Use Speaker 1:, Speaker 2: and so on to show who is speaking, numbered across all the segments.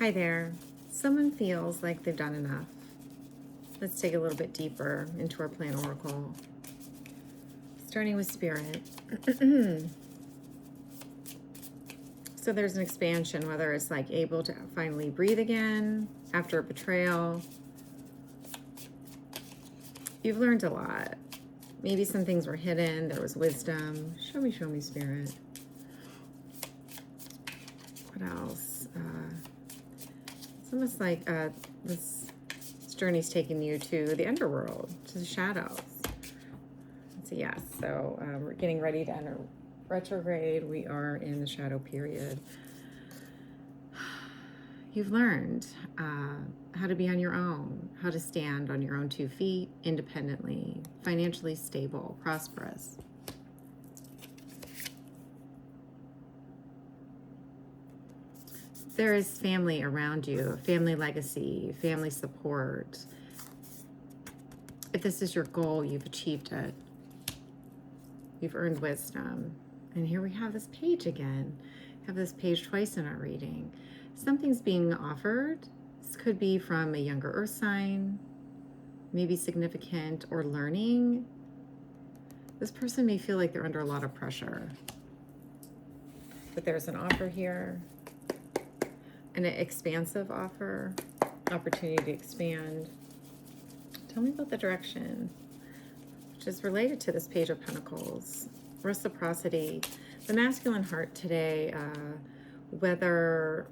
Speaker 1: Hi there. Someone feels like they've done enough. Let's dig a little bit deeper into our plan oracle. Starting with spirit. So there's an expansion, whether it's like able to finally breathe again after a betrayal. You've learned a lot. Maybe some things were hidden. There was wisdom. Show me, spirit. What else? It's almost like this journey's taking you to the underworld, to the shadows. It's a yes. So we're getting ready to enter retrograde. We are in the shadow period. You've learned how to be on your own, how to stand on your own 2 feet, independently, financially stable, prosperous. There is family around you, family legacy, family support. If this is your goal, you've achieved it. You've earned wisdom. And here we have this page again. We have this page twice in our reading. Something's being offered. This could be from a younger earth sign, maybe significant or learning. This person may feel like they're under a lot of pressure. But there's an offer here. An expansive offer, opportunity to expand. Tell me about the direction, which is related to this Page of Pentacles. Reciprocity. The masculine heart today, whether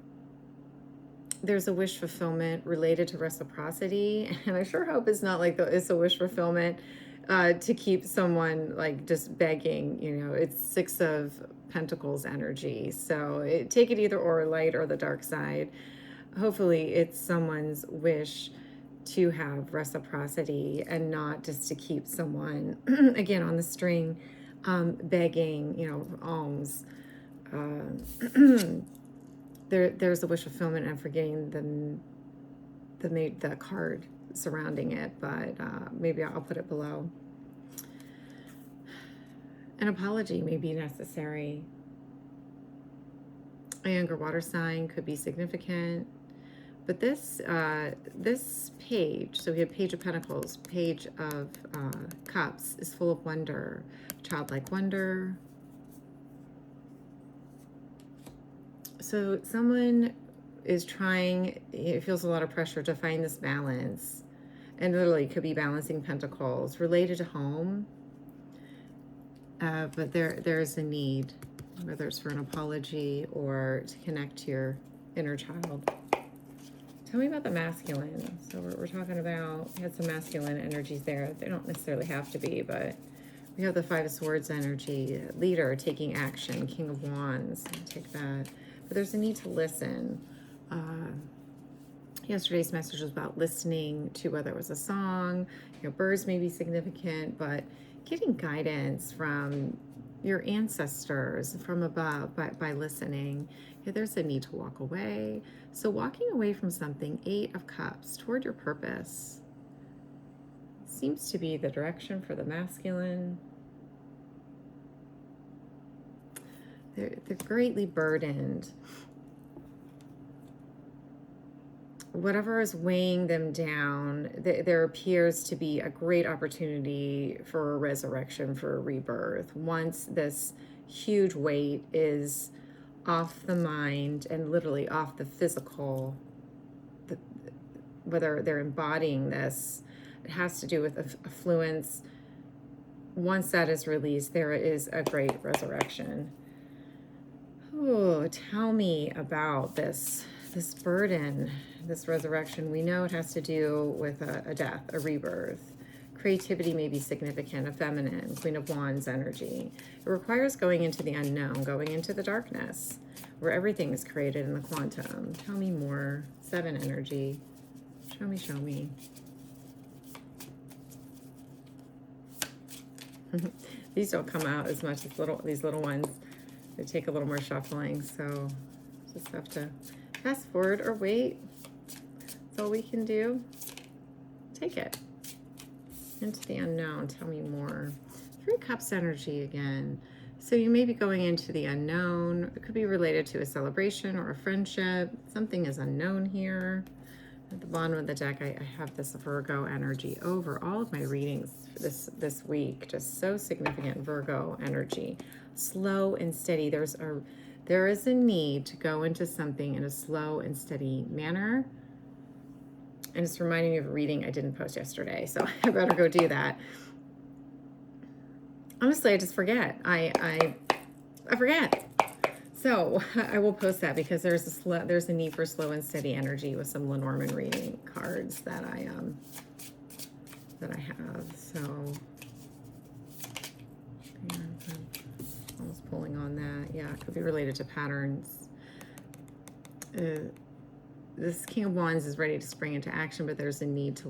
Speaker 1: there's a wish fulfillment related to reciprocity, and I sure hope it's not like it's a wish fulfillment to keep someone like just begging, you know, it's 6 of Pentacles energy. So take it either or, light or the dark side. Hopefully it's someone's wish to have reciprocity and not just to keep someone, again, on the string, begging, you know, alms. There's a wish fulfillment. I'm forgetting the card surrounding it, but maybe I'll put it below. An apology may be necessary. A younger water sign could be significant. But this page, so we have Page of Pentacles, Page of Cups, is full of wonder, childlike wonder. So someone is trying, it feels a lot of pressure to find this balance, and literally could be balancing pentacles related to home. But there's a need, whether it's for an apology or to connect to your inner child. Tell me about the masculine. So we're talking about, we had some masculine energies there. They don't necessarily have to be, but we have the 5 of Swords energy, leader, taking action, King of Wands, take that. But there's a need to listen. Yesterday's message was about listening to whether it was a song, you know, birds may be significant, but getting guidance from your ancestors from above by listening. Yeah, there's a need to walk away. So walking away from something, 8 of Cups, toward your purpose, seems to be the direction for the masculine. They're greatly burdened. Whatever is weighing them down, there appears to be a great opportunity for a resurrection, for a rebirth. Once this huge weight is off the mind and literally off the physical, whether they're embodying this, it has to do with affluence. Once that is released, there is a great resurrection. Oh, tell me about this burden, this resurrection. We know it has to do with a death, a rebirth. Creativity may be significant, a feminine, Queen of Wands energy. It requires going into the unknown, going into the darkness, where everything is created in the quantum. Tell me more. 7 energy. Show me. These don't come out as much as these little ones. They take a little more shuffling, so just have to fast forward or wait. That's all we can do. Take it into the unknown. Tell me more. 3 Cups energy again. So you may be going into the unknown. It could be related to a celebration or a friendship. Something is unknown here. At the bottom of the deck, I have this Virgo energy over all of my readings this week. Just so significant Virgo energy. Slow and steady. There is a need to go into something in a slow and steady manner. And it's reminding me of a reading I didn't post yesterday, so I better go do that. Honestly, I just forget. I forget. So I will post that because there's a need for slow and steady energy with some Lenormand reading cards that I have. So yeah, I was pulling on that. Yeah, it could be related to patterns. This King of Wands is ready to spring into action, but there's a need to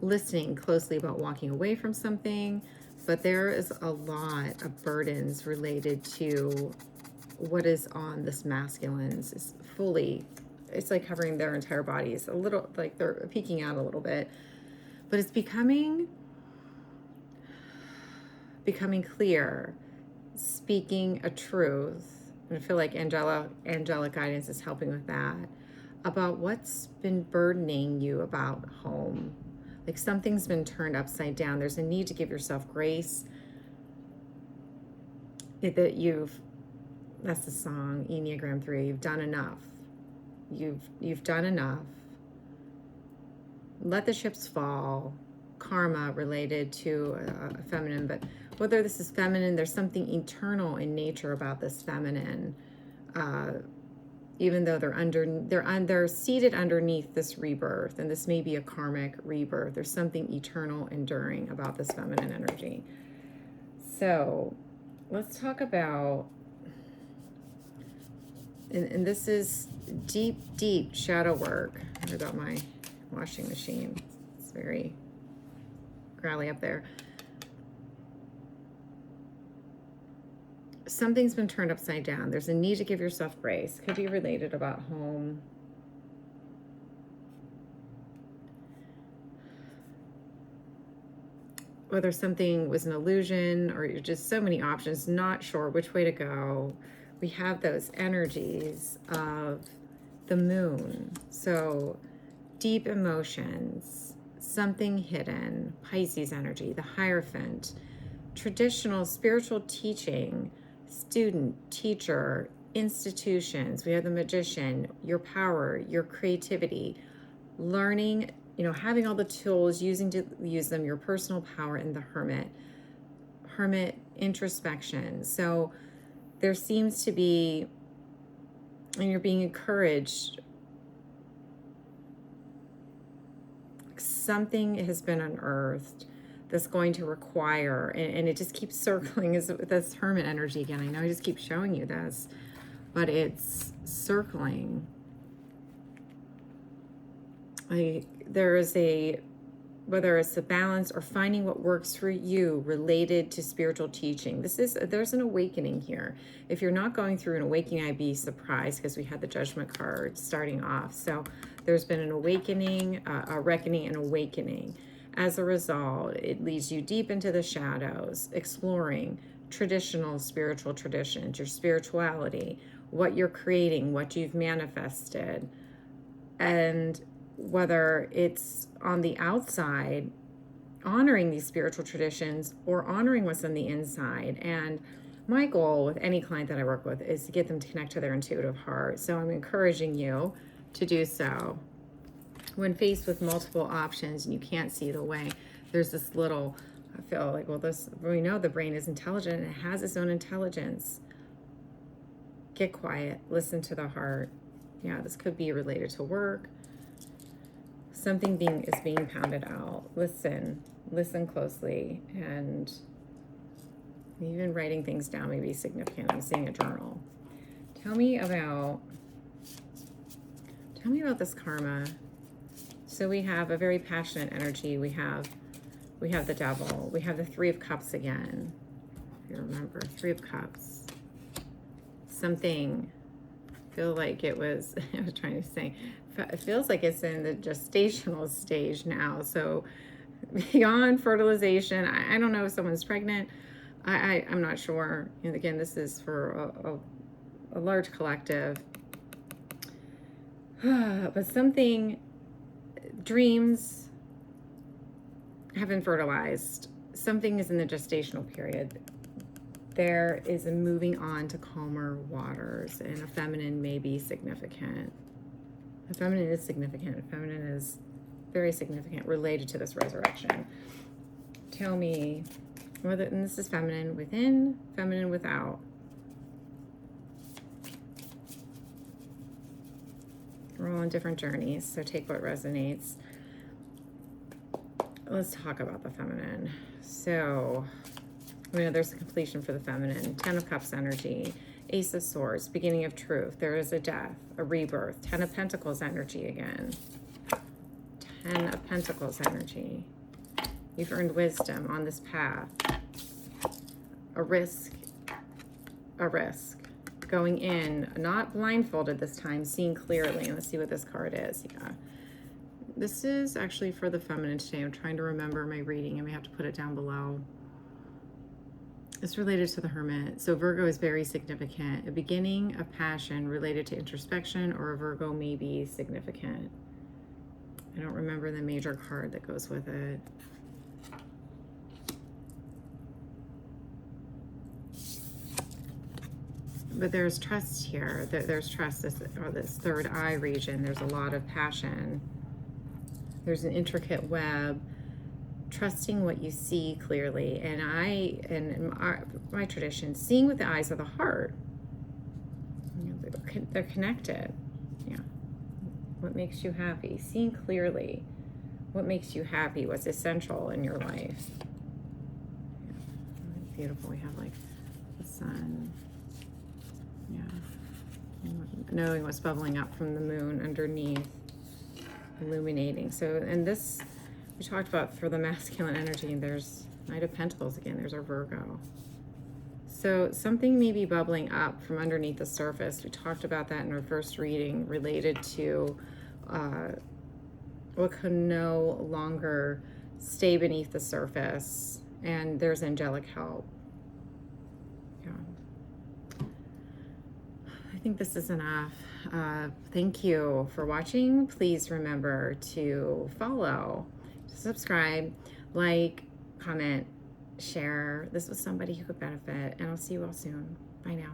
Speaker 1: listening closely about walking away from something. But there is a lot of burdens related to what is on this masculine's. It's like covering their entire bodies. A little, like they're peeking out a little bit. But it's becoming clear, speaking a truth. And I feel like angelic guidance is helping with that. About what's been burdening you about home. Like something's been turned upside down. There's a need to give yourself grace. That's the song, Enneagram 3. You've done enough. You've done enough. Let the chips fall. Karma related to a feminine, but whether this is feminine, there's something eternal in nature about this feminine. Even though they're seated underneath this rebirth, and this may be a karmic rebirth. There's something eternal, enduring about this feminine energy. So let's talk about, and this is deep shadow work. What about my washing machine? It's very growly up there. Something's been turned upside down. There's a need to give yourself grace. Could be related about home. Whether something was an illusion or you're just so many options, not sure which way to go. We have those energies of the moon. So deep emotions, something hidden, Pisces energy, the Hierophant, traditional spiritual teaching, student, teacher, institutions. We have the Magician, your power, your creativity, learning, having all the tools, use them, your personal power, and the hermit introspection. So there seems to be, and you're being encouraged, something has been unearthed that's going to require, and it just keeps circling, is this hermit energy again. I know I just keep showing you this, but it's circling. There is whether it's a balance or finding what works for you related to spiritual teaching. There's an awakening here. If you're not going through an awakening, I'd be surprised, because we had the Judgment card starting off. So there's been an awakening, a reckoning, and awakening. As a result, it leads you deep into the shadows, exploring traditional spiritual traditions, your spirituality, what you're creating, what you've manifested, and whether it's on the outside, honoring these spiritual traditions, or honoring what's on the inside. And my goal with any client that I work with is to get them to connect to their intuitive heart. So I'm encouraging you to do so. When faced with multiple options and you can't see the way, there's this little, I feel like, we know the brain is intelligent and it has its own intelligence. Get quiet, listen to the heart. Yeah, this could be related to work. Something is being pounded out. Listen closely, and even writing things down may be significant. I'm seeing a journal. Tell me about this karma. So we have a very passionate energy. We have the Devil. We have the Three of Cups again. If you remember, Three of Cups. Something, I feel like it was, I was trying to say, it feels like it's in the gestational stage now. So beyond fertilization, I don't know if someone's pregnant. I'm not sure. And again, this is for a large collective. But something, dreams have been fertilized. Something is in the gestational period. There is a moving on to calmer waters, and a feminine may be significant. A feminine is significant. A feminine is very significant related to this resurrection. Tell me whether, and this is feminine within, feminine without. We're all on different journeys, so take what resonates. Let's talk about the feminine. So, we know there's a completion for the feminine. 10 of Cups energy. Ace of Swords, beginning of truth. There is a death, a rebirth. 10 of Pentacles energy again. 10 of Pentacles energy. You've earned wisdom on this path. A risk. A risk. Going in, not blindfolded this time, seeing clearly. And let's see what this card is. Yeah. This is actually for the feminine today. I'm trying to remember my reading. I may have to put it down below. It's related to the Hermit. So Virgo is very significant. A beginning of passion related to introspection, or a Virgo may be significant. I don't remember the major card that goes with it. But there's trust here. There's trust, this third eye region. There's a lot of passion. There's an intricate web. Trusting what you see clearly. And in my tradition, seeing with the eyes of the heart. You know, they're connected. Yeah. What makes you happy? Seeing clearly what makes you happy, what's essential in your life. Yeah. Beautiful. We have like the sun. Yeah. And knowing what's bubbling up from the moon underneath, illuminating. So, and this, we talked about for the masculine energy, there's Knight of Pentacles again, there's our Virgo. So something may be bubbling up from underneath the surface. We talked about that in our first reading, related to what can no longer stay beneath the surface, and there's angelic help. Yeah. I think this is enough. Thank you for watching. Please remember to follow, subscribe, like, comment, share this with somebody who could benefit, and I'll see you all soon. Bye now.